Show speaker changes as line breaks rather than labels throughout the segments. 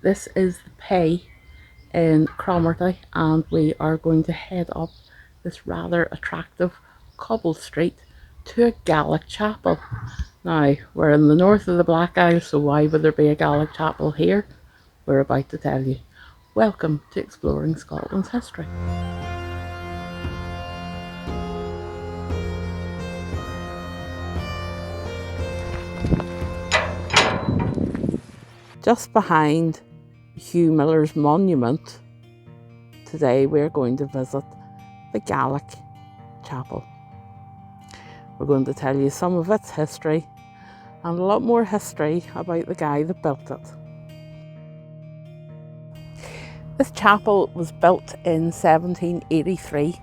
This is the Pay in Cromarty, and we are going to head up this rather attractive cobble street to a Gaelic Chapel. Now, we're in the north of the Black Isle, so why would there be a Gaelic Chapel here? We're about to tell you. Welcome to Exploring Scotland's History. Just behind Hugh Miller's monument, today we're going to visit the Gaelic Chapel. We're going to tell you some of its history and a lot more history about the guy that built it. This chapel was built in 1783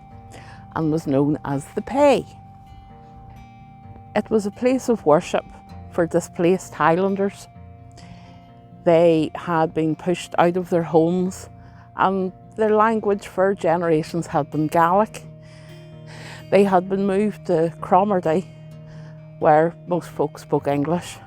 and was known as the Pay. It was a place of worship for displaced Highlanders. They had been pushed out of their homes and their language for generations had been Gaelic. They had been moved to Cromarty, where most folks spoke English,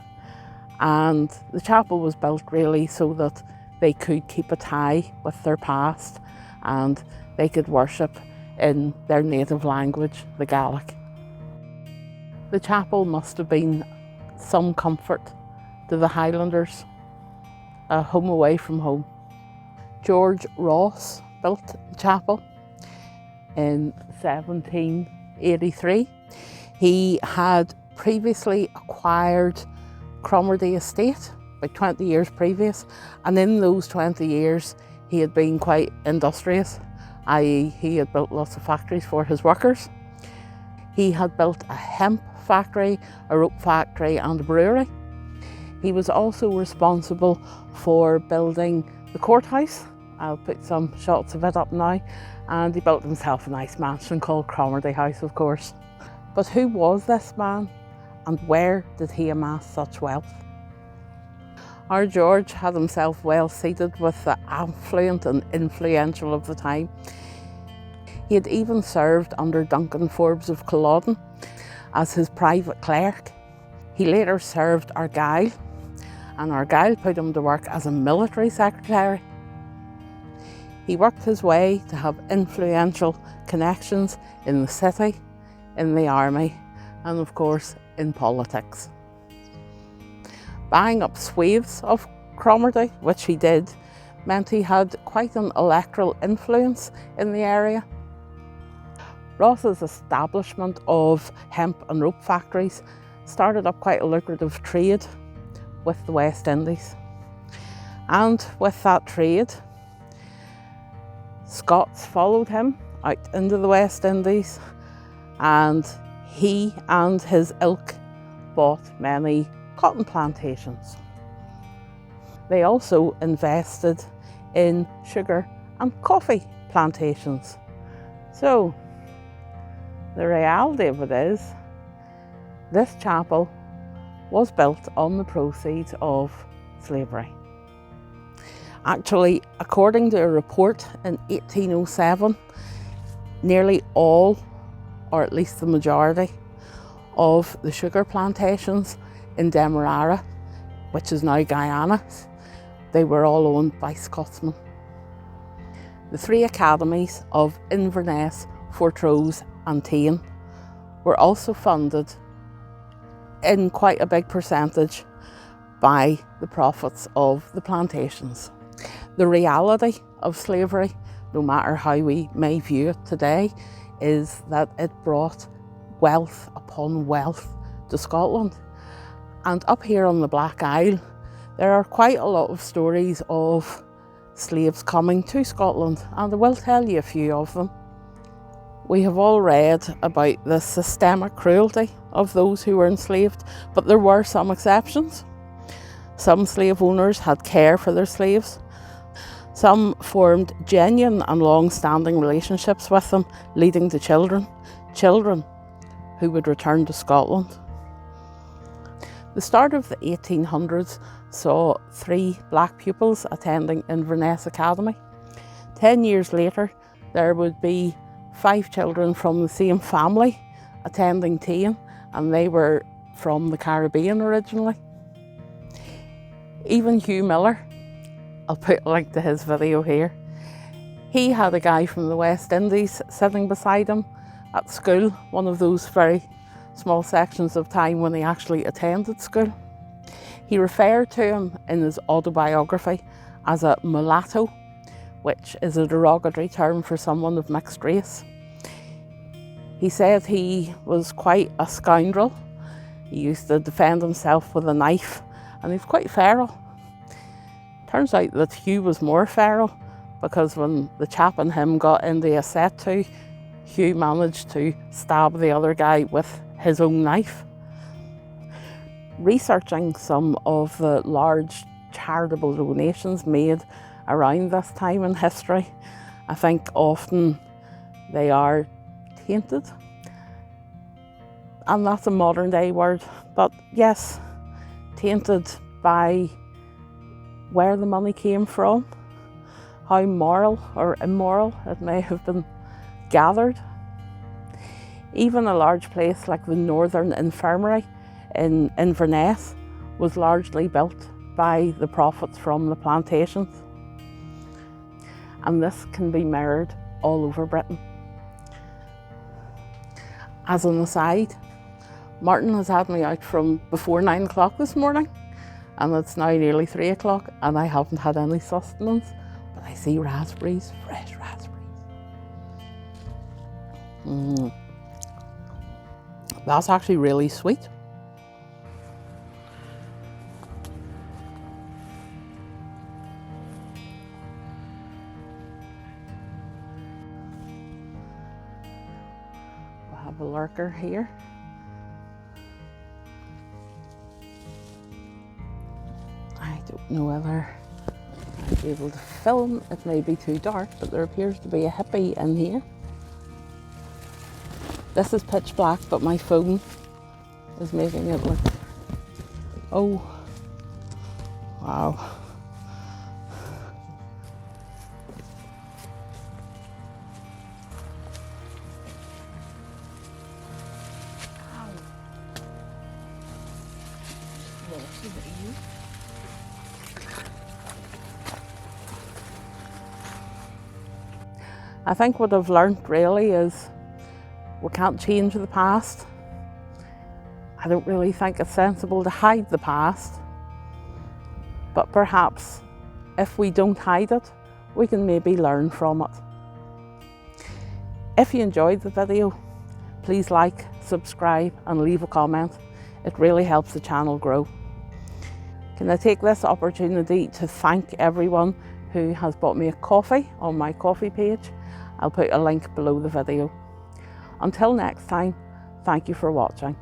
and the chapel was built really so that they could keep a tie with their past and they could worship in their native language, the Gaelic. The chapel must have been some comfort to the Highlanders, a home away from home. George Ross built the chapel in 1783. He had previously acquired Cromarty estate, about 20 years previous, and in those 20 years he had been quite industrious, i.e. he had built lots of factories for his workers. He had built a hemp factory, a rope factory and a brewery. He was also responsible for building the courthouse. I'll put some shots of it up now. And he built himself a nice mansion called Cromarty House, of course. But who was this man and where did he amass such wealth? Our George had himself well seated with the affluent and influential of the time. He had even served under Duncan Forbes of Culloden as his private clerk. He later served Argyll, and Argyll put him to work as a military secretary. He worked his way to have influential connections in the city, in the army, and of course in politics. Buying up swathes of Cromarty, which he did, meant he had quite an electoral influence in the area. Ross's establishment of hemp and rope factories started up quite a lucrative trade with the West Indies. And with that trade, Scots followed him out into the West Indies, and he and his ilk bought many cotton plantations. They also invested in sugar and coffee plantations. So the reality of it is, this chapel was built on the proceeds of slavery. Actually, according to a report in 1807, nearly all, or at least the majority, of the sugar plantations in Demerara, which is now Guyana, they were all owned by Scotsmen. The three academies of Inverness, Fortrose and Tain were also funded in quite a big percentage by the profits of the plantations. The reality of slavery, no matter how we may view it today, is that it brought wealth upon wealth to Scotland. And up here on the Black Isle, there are quite a lot of stories of slaves coming to Scotland, and I will tell you a few of them. We have all read about the systemic cruelty of those who were enslaved, but there were some exceptions. Some slave owners had care for their slaves. Some formed genuine and long-standing relationships with them, leading to children who would return to Scotland. The start of the 1800s saw 3 black pupils attending Inverness Academy. 10 years later, there would be 5 children from the same family attending Tain, and they were from the Caribbean originally. Even Hugh Miller I'll put a link to his video here. He had a guy from the West Indies sitting beside him at school, one of those very small sections of time when he actually attended school. He referred to him in his autobiography as a mulatto, which is a derogatory term for someone of mixed race. He said he was quite a scoundrel. He used to defend himself with a knife, and he was quite feral. Turns out that Hugh was more feral, because when the chap and him got into a set-to, Hugh managed to stab the other guy with his own knife. Researching some of the large charitable donations made around this time in history, I think often they are tainted. And that's a modern day word, but yes, tainted by where the money came from, how moral or immoral it may have been gathered. Even a large place like the Northern Infirmary in Inverness was largely built by the profits from the plantations. And this can be mirrored all over Britain. As an aside, Martin has had me out from before 9 o'clock this morning, and it's now nearly 3 o'clock, and I haven't had any sustenance, but I see raspberries, fresh raspberries. That's actually really sweet. We'll have a lurker here. I don't know whether I'll be able to film. It may be too dark, but there appears to be a hippie in here. This is pitch black, but my phone is making it look... Oh, wow. I think what I've learned really is we can't change the past. I don't really think it's sensible to hide the past, but perhaps if we don't hide it, we can maybe learn from it. If you enjoyed the video, please like, subscribe and leave a comment. It really helps the channel grow. Can I take this opportunity to thank everyone who has bought me a coffee on my coffee page. I'll put a link below the video. Until next time, thank you for watching.